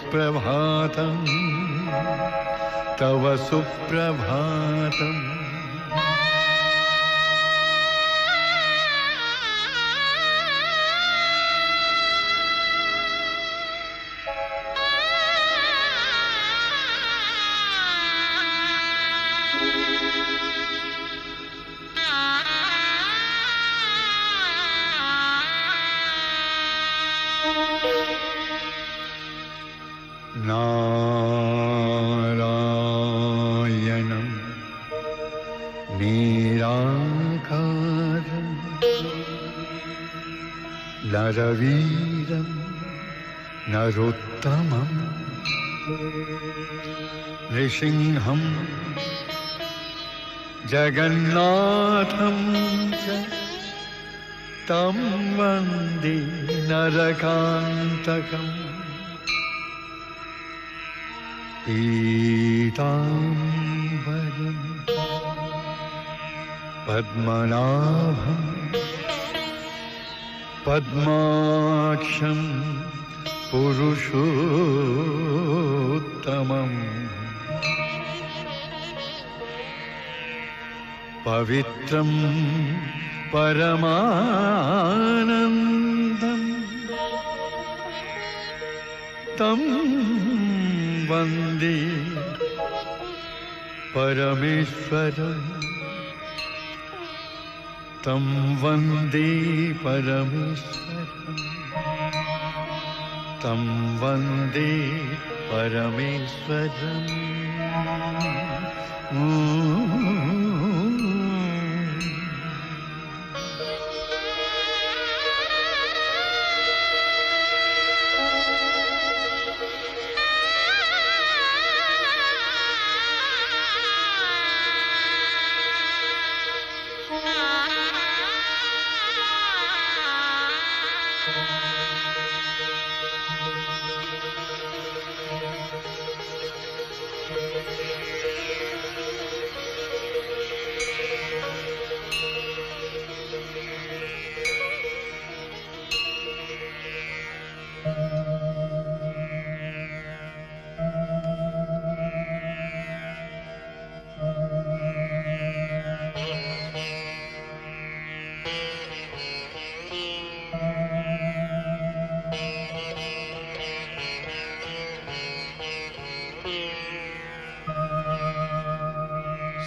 सुप्रभातं तव सुप्रभातम् नारायणं निराकारं नरवीरं नरोत्तमं नृसिंहं जगन्नाथं च तं वन्दे नरकान्तकम् पीताम्बरं पद्मनाभं पद्माक्षं पुरुषोत्तमं पवित्रं परमानन्दं तं वन्दे परमेश्वरं तं वन्दे परमेश्वरं तं वन्दे परमेश्वरम्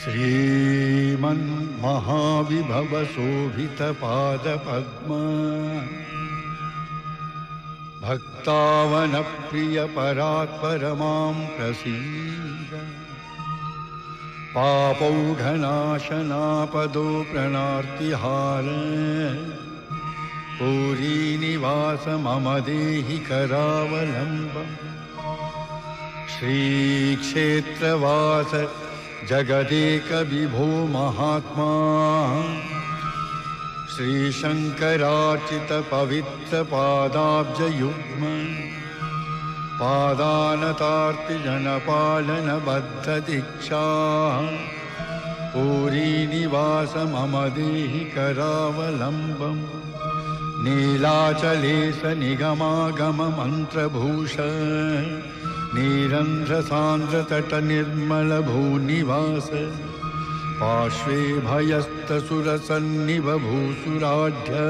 श्रीमन्महाविभवशोभितपादपद्मा भक्तावनप्रियपरात्परमां प्रसीद पापौघनाशनापदो प्रणार्तिहार पुरीनिवास मम देहि करावलम्बम् श्रीक्षेत्रवास जगदेक विभो महात्मा श्रीशंकरार्चित पवित्र पादाब्जयुग्म पादानतार्ति जनपालन बद्ध दीक्षा पुरीनिवास मम देहि करावलम्बम् नीलाचलेश निगमागम मंत्रभूष नीरन्ध्रसान्द्रतट निर्मल भूनिवास पार्श्वे भयस्तसुरसन्निभ भूसुराढ्य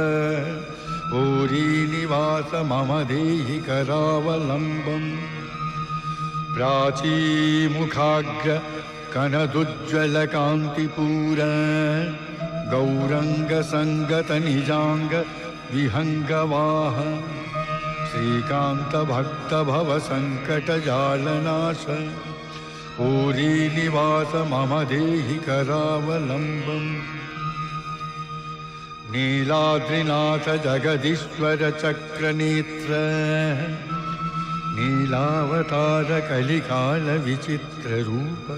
पुरीनिवास मम देहि करावलम्बम् प्राचीमुखाग्र कनदुज्ज्वलकान्तिपूर गौरङ्गसङ्गत निजाङ्ग विहङ्गवाह श्रीकांत भक्त भव संकट जालनाश पुरीनिवास मम देहि करावलम्बम् नीलाद्रिनाथ जगदीश्वर चक्रनेत्र नीलावतार कलिकाल विचित्र रूप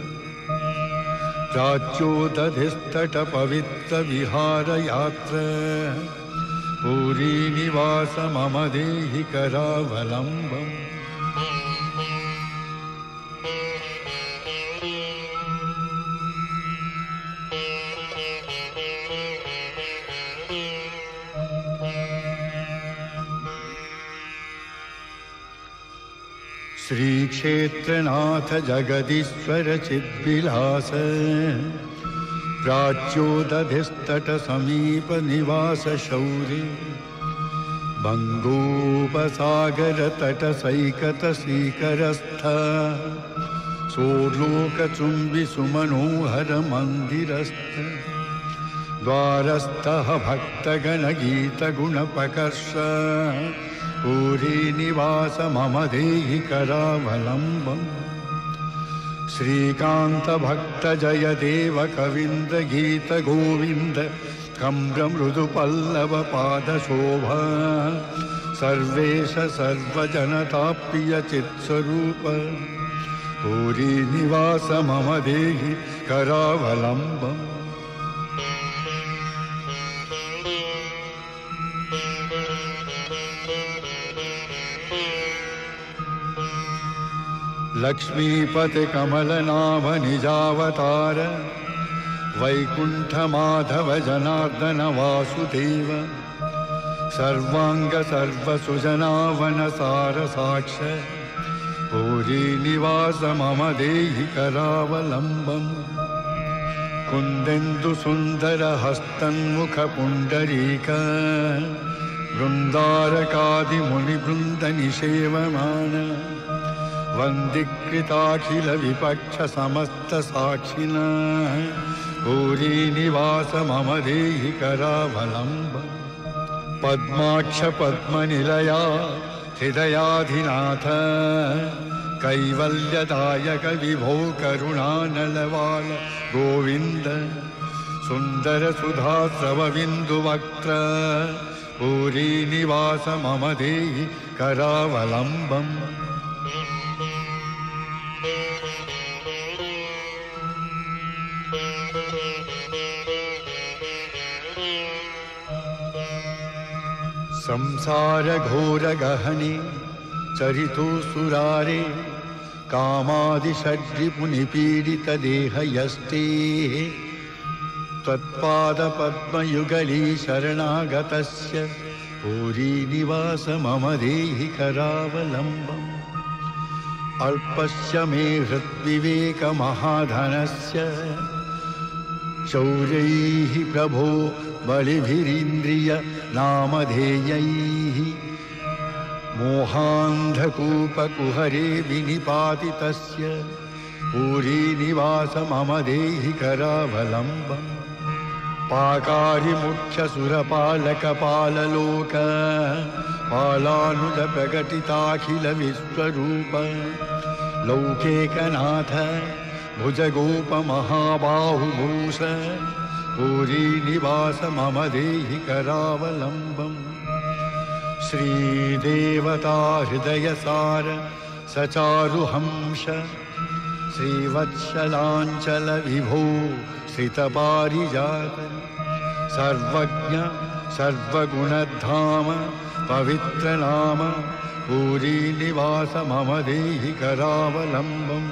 राज्योदधिस्तट पवित्र विहार यात्र पुरीनिवास मम देहि करावलम्बम् श्रीक्षेत्रनाथ जगदीश्वर चिद्विलास प्राच्योदधिस्तट समीप निवास शौर्य बंगोपसागर तट सैकत सीकरस्थ सोलोकचुंबि सुमनोहर मंदिरस्थ द्वारस्थः भक्तगण गीत गुणपकर्ष पूरी निवास मम देहि करावलम्बम् श्रीकांत भक्त जय देव कविंद गीत गोविंद कम्र मृदु पल्लव पाद शोभा सर्वेश सर्वजनता प्रिय चित्स्वरूप पूरी निवास मम देहि करावलम्बम् लक्ष्मीपति कमलनाभ निजावतार वैकुंठ माधव जनार्दन वासुदेव सर्वांग सर्वसुजनावन सार साक्ष पूरी निवास मम देहि करावलम्बम् कुंदेन्दु सुंदर हस्तन्मुख पुंडरीक वृंदारकादि मुनि वृंद निषेवमान वंदिकृताखिल विपक्ष समस्त साक्षिना पूरी निवास मम देहि करावलम्बम् पद्माक्ष पद्मनिलया हृदयाधिनाथ कैवल्यदायक विभो करुणानलवाल गोविंद सुंदर सुधा स्रवबिंदु वक्त्र पूरी निवास मम देहि करावलम्बम् संसार घोर गहने चरितो सुरारे कामादि षड्रिपु निपीडित देह यस्ते त्वत्पाद पद्मयुगली शरणागतस्य पूरी निवास मम देहि करावलम्बम् अल्पस्य मे हृद्विवेक महाधनस्य शौर्यैः प्रभो बलिभिरीन्द्रिय नामधेयैः मोहान्धकूपकुहरे विनिपातितस्य पूरी निवास मम देहि करावलम्बम् पाकारि मुख्य सुरपालकपाललोक पालानुज प्रकटिताखिल विश्वरूप लौकेकनाथ भुजगोप महाबाहुभूष पूरी निवास मम देहि करावलम्बम् श्रीदेवता हृदयसार सचारुहंस श्रीवत्सलांचल विभो श्रितपारिजात सर्वज्ञ सर्वगुणधाम पवित्र नाम पूरी निवास मम देहि करावलम्बम्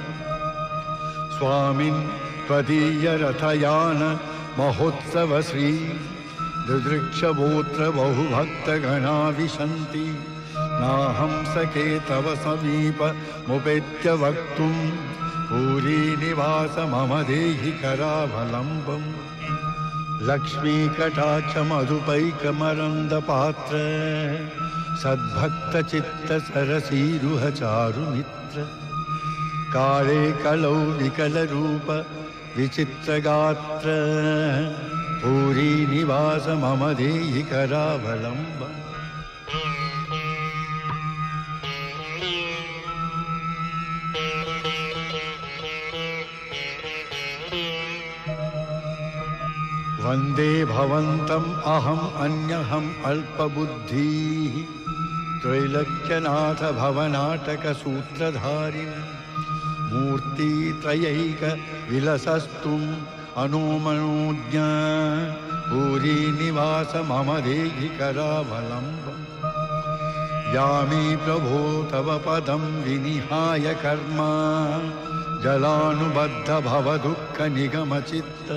स्वामिन् त्वदीय रथयान महोत्सव श्री दृदृक्षवोत्र बहुभक्तगणा विशन्ति नाहं सखे तव समीप मुपेत्य वक्तुं पूरी निवास मम देहि करावलम्बम् लक्ष्मी कटाक्ष मधुपैकमरन्द पात्र सद्भक्त चित्त सरसीरुह चारुमित्र काले कलौ विकल रूप विचित्र गात्र पूरी निवास मम देहि करावलम्बम् वंदे भवन्तम् अहम् अन्यहम् अल्पबुद्धिः त्रैलोक्यनाथ भवनाटक सूत्रधारिन् मूर्तित्रयैक विलसस्तुम् अनोमनोज्ञा पूरी निवास मम देहि करावलम्बम् यामि प्रभो तव पदं विनिहाय कर्म जलानुबद्ध भव दुःख निगम चित्त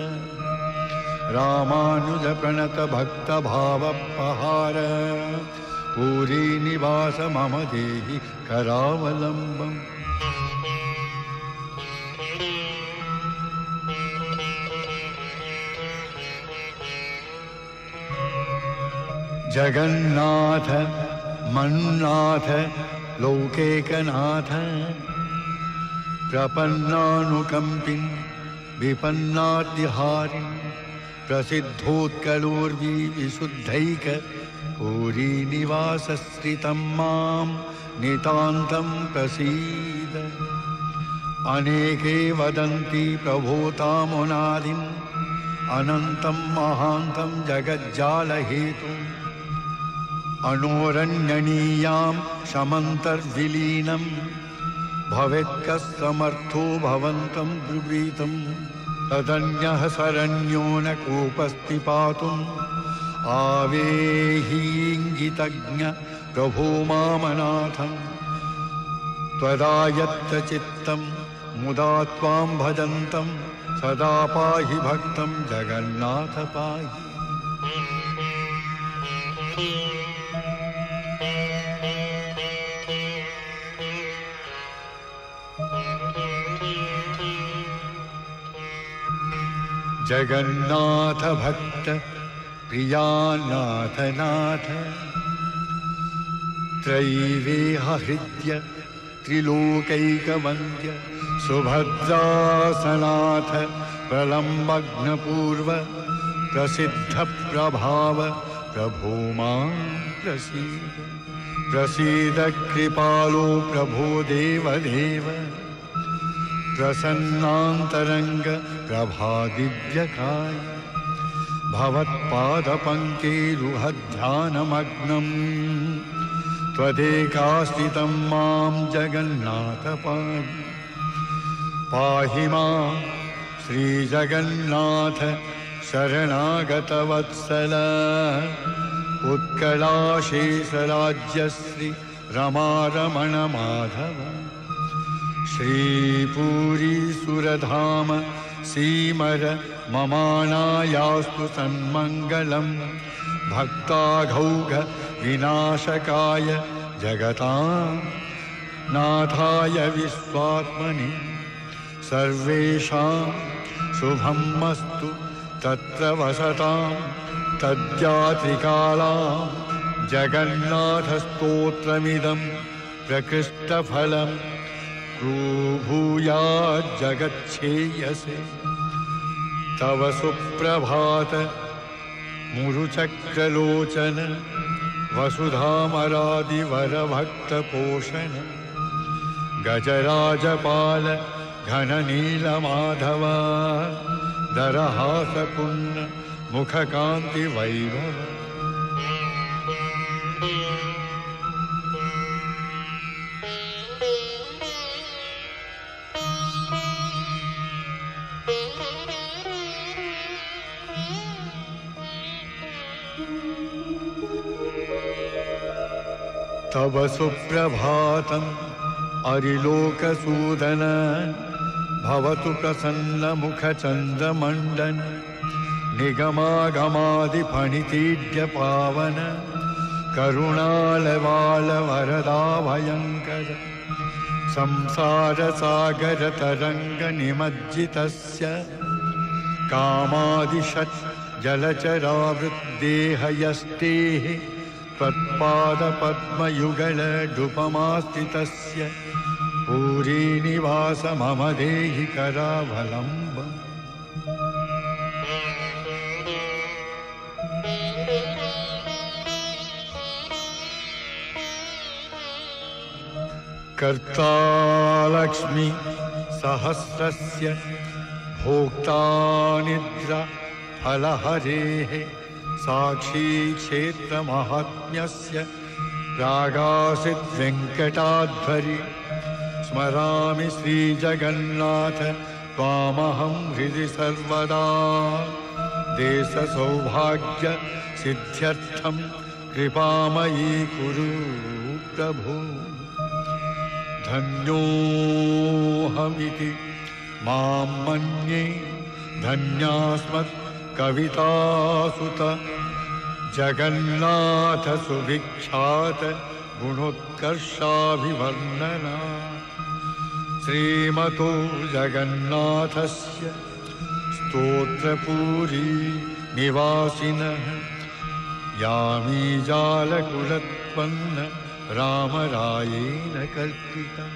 रामानुज प्रणत भक्त भावपहार पूरी निवास मम देहि करावलम्बम् जगन्नाथ मन्नाथ लौकेकनाथ प्रपन्नानुकम्पिं विपन्नाद्यहारि प्रसिद्धोत्कलोर्वि विशुद्धैक पूरीनिवासश्रितं मां नितान्तं प्रसीद। अनेके वदन्ति प्रभूतामुनादिम् अनन्तं महान्तं जगज्जालहेतुम् अणोरण्यनीयां शमन्तर्विलीनं भवेत्कः समर्थो भवन्तं ब्रुवीतं तदन्यः शरण्यो न कोऽपस्ति पातुम् आवेहीङ्गितज्ञ प्रभो मामनाथं त्वदायत्त चित्तं मुदा त्वां भजन्तं सदा पाहि भक्तं जगन्नाथ पाहि। जगन्नाथ भक्त प्रियानाथ नाथ त्रैवेह हृद्य त्रिलोकैकवन्द्य सुभद्रासनाथ प्रलम्बग्नपूर्व प्रसिद्ध प्रभाव प्रभो मां प्रसीद। प्रसीद कृपालो प्रभो देवदेव प्रसन्नान्तरङ्ग प्रभादिव्यकाय भवत्पादपङ्केरुहध्यानमग्नं त्वदेकास्थितं मां जगन्नाथ पाहि। पाहि मां श्रीजगन्नाथ शरणागतवत्सल उत्कलाशेषराज्यश्री रमारमण माधव श्रीपुरी सुरधाम सीमर ममानायास्तु सन्मङ्गलं भक्ताघौघ विनाशकाय जगतां नाथाय विश्वात्मने सर्वेषां शुभमस्तु तत्र वसतां तद्यात्रिकालां जगन्नाथस्तोत्रमिदं प्रकृष्टफलं भूयाज्जगच्छेयसे। तव सुप्रभात मुरुचक्रलोचन वसुधामरादिवरभक्तपोषण गजराजपाल घननीलमाधव दरहासपुण्य मुखकान्तिवैभव। तव सुप्रभातम् अरिलोकसूदन भवतु प्रसन्नमुखचन्द्रमण्डन निगमागमादिफणितीड्य पावन करुणालवालवरदाभयङ्कर संसारसागरतरङ्गनिमज्जितस्य कामादिषट् जलचरावृद्देहयस्तेः त्वत्पादपद्मयुगलडुपमास्थितस्य पूरीनिवास मम देहि करावलम्बम्। कर्ता लक्ष्मी सहस्रस्य भोक्ता निद्रा फलहरेः साक्षी क्षेत्रमाहात्म्यस्य प्रागासीत् वेङ्कटाध्वरि स्मरामि श्रीजगन्नाथ त्वामहं हृदि सर्वदा देशसौभाग्य सिद्ध्यर्थं कृपामयी कुरु प्रभु। धन्योऽहमिति मां मन्ये धन्यास्मत् कवितासुत जगन्नाथ सुविख्यात गुणोत्कर्षाभिवर्णना श्रीमतो जगन्नाथस्य स्तोत्रपुरी निवासिनः यामी जालकुलत्पन्न रामरायेन कल्पितम्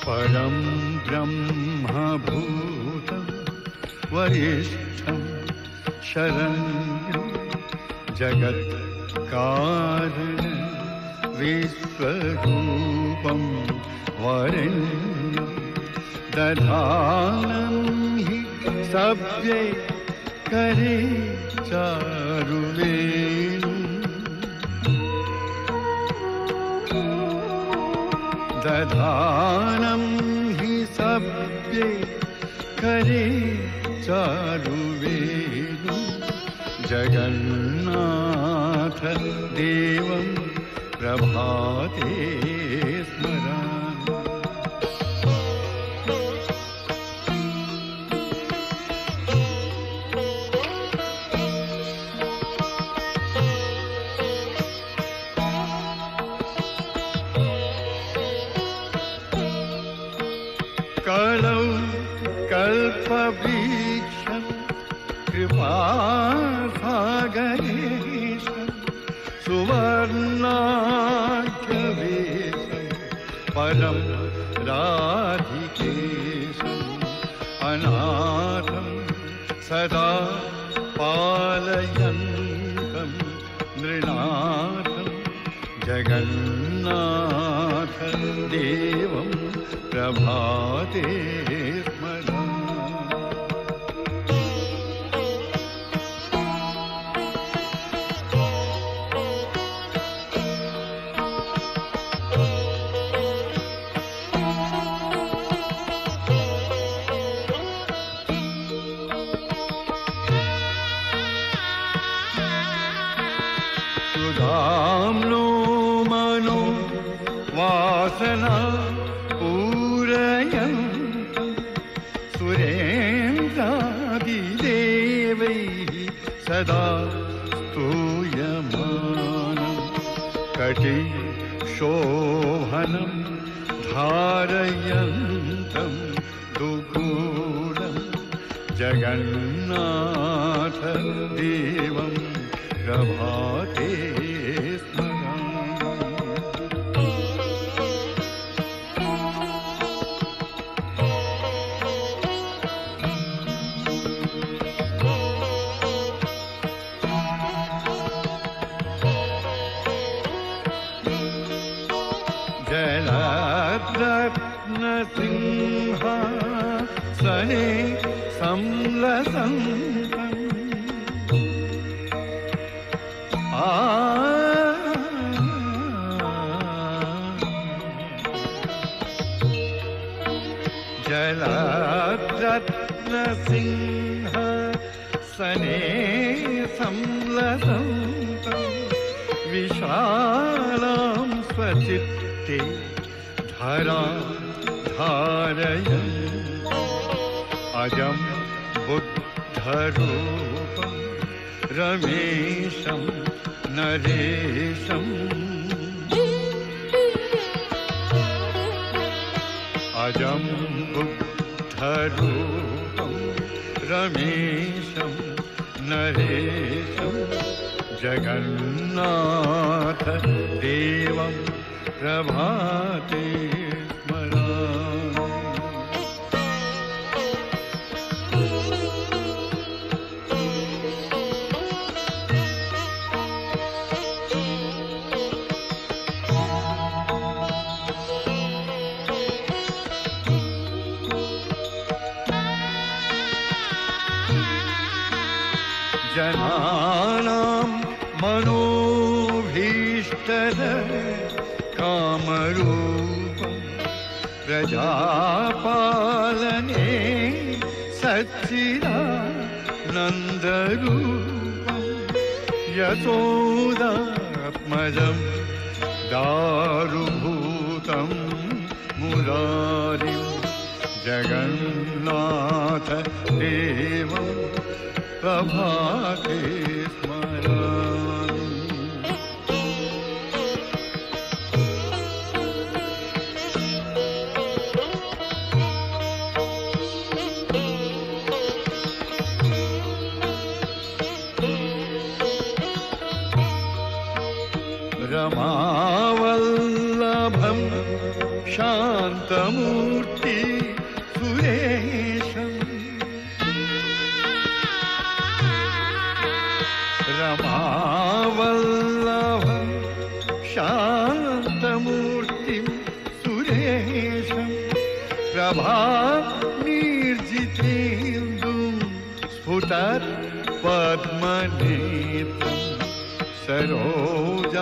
परं ब्रह्मभूतं वरिष्ठं शरण्यं जगत्कारणं विश्वरूपं वरेण्यं दधानं हि सव्ये करे चारुवेणुं दधानं हि सव्ये करे चारुवेणुं जगन्नाथ देवं प्रभाते स्मरामि कलौ कल्पवृक्षं कृपासागरेशं सुवर्णाढ्यवेशं परं राधिकेशम् अनाथं सदा पालयन्तं नृनाथं जगन्नाथ देवं प्रभाते स्मरामि सुधाम्नो मनो वासना पूरयन्तं सुरेन्द्रादिदेवैः सदा स्तूयमानं कटिशोभनं धारयन्तं दुकूलं जगन्नाथ देवं प्रभाते जलद्रत्नसिंहासने संलसन्तम् जलद्रत्नसिंहासने संलसन्तम् विशालां स्वचित्ते धरां धारयन्तम् अजं बुद्धरूपं रमेशं नरेशम् अजं बुद्धरूपं रमेशं नरेशं जगन्नाथ देवं प्रभाते स्मरामि जनानां मनोभीष्टद कामरूपं प्रजापालने सच्चिदानन्दरूपं यशोदात्मजं दारुभूतं मुरारिं जगन्नाथ देवं प्रभाते स्मरामि। रमावल्लभं शान्तमूर्ति सुरेशं रमावल्लभं शान्तमूर्तिं सुरेशं प्रभानिर्जितेन्दुं स्फुटत्पद्मनेत्रं सरोजाननं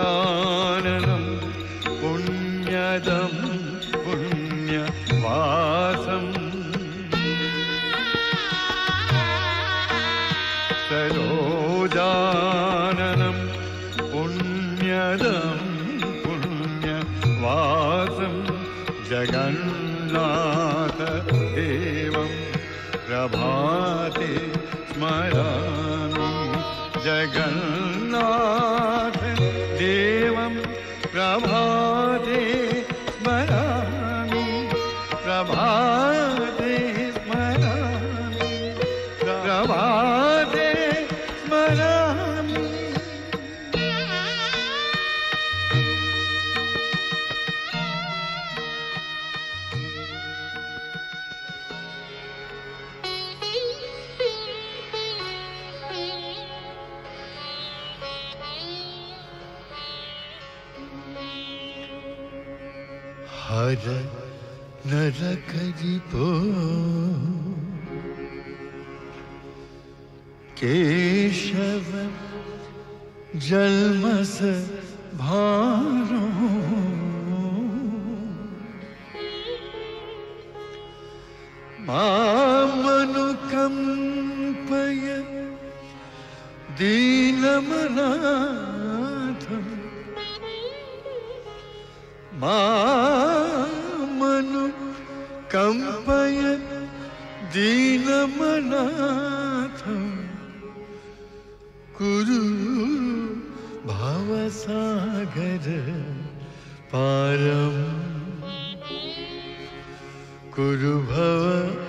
पुण्यदं पुण्यवासं सरोजाननं पुण्यदं पुण्यवासं जगन्नाथ देवं प्रभाते स्मरामि। जगन्नाथ देवं प्रभाते स्मरामि, प्रभाते स्मरामि, प्रभाते स्मरामि। हर नरकरिपो केशव जन्मस भारो मामनुकंपय दीनमनाथम् मामनुकंपय दीनमनाथं कुरु भवसागर पारं कुरु भवसागर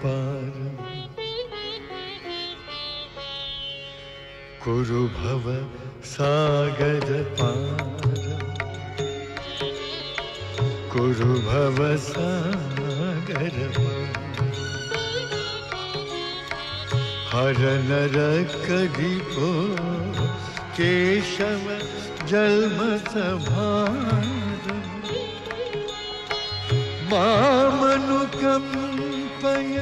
पारं कुरु भवसागर पारं कुरु भवसागर पारं। हर नरकरिपो केशव जन्मस भारं मामनुकंपय